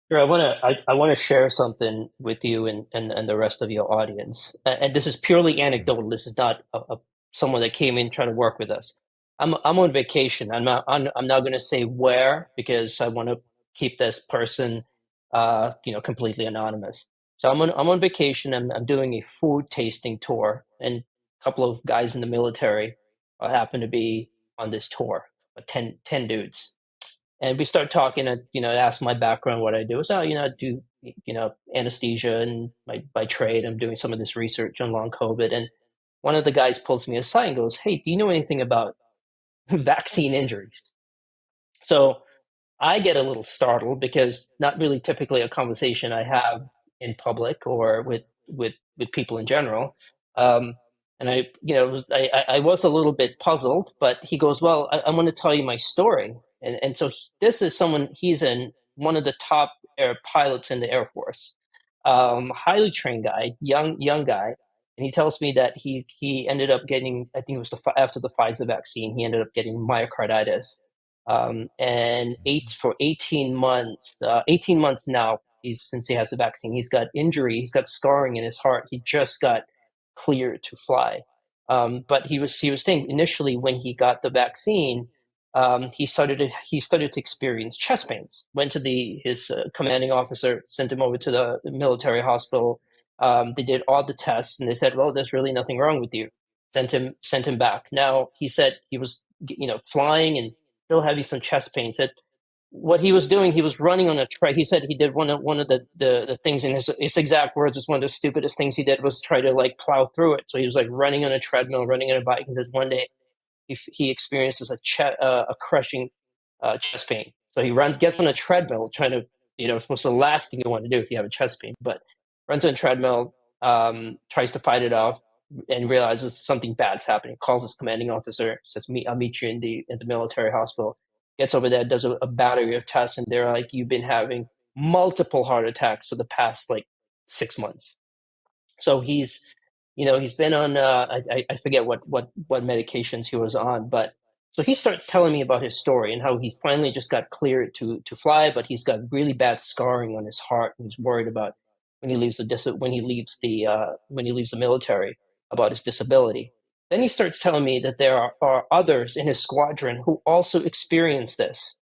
Sure, I want to share something with you and the rest of your audience. And this is purely anecdotal. This is not someone that came in trying to work with us. I'm on vacation. I'm not going to say where because I want to keep this person completely anonymous. So I'm on vacation. I'm doing a food tasting tour, and a couple of guys in the military happen to be on this tour. 10 dudes. And we start talking and ask my background, what I do. So I do anesthesia, and by trade I'm doing some of this research on long COVID. And one of the guys pulls me aside and goes, "Hey, do you know anything about vaccine injuries?" So I get a little startled because not really typically a conversation I have in public or with people in general. Um, and I was a little bit puzzled, but he goes, "Well, I want to tell you my story." And so this is someone, he's one of the top air pilots in the Air Force, highly trained guy, young guy. And he tells me that he ended up getting, I think it was after the Pfizer vaccine, he ended up getting myocarditis, and 18 months, 18 months now, since he has the vaccine, he's got injury, he's got scarring in his heart. He just got cleared to fly. But he was saying initially when he got the vaccine, he started to experience chest pains. Went to his commanding officer, sent him over to the military hospital. They did all the tests, and they said, "Well, there's really nothing wrong with you." Sent him back. Now he said he was flying and still having some chest pain. Said what he was doing, he was running on a track. He said he did one of the things in his exact words. Is one of the stupidest things he did was try to like plow through it. So he was like running on a treadmill, running on a bike. He says one day he experiences a crushing chest pain. So gets on a treadmill, trying to, it's supposed to the last thing you want to do if you have a chest pain, but runs on a treadmill, tries to fight it off, and realizes something bad's happening. Calls his commanding officer, says, "I'll meet you in the military hospital." Gets over there, does a battery of tests, and they're like, "You've been having multiple heart attacks for the past like 6 months." So he's been on I forget what medications he was on, but so he starts telling me about his story and how he finally just got cleared to fly, but he's got really bad scarring on his heart, and he's worried about when he leaves the military, about his disability. Then he starts telling me that there are others in his squadron who also experience this.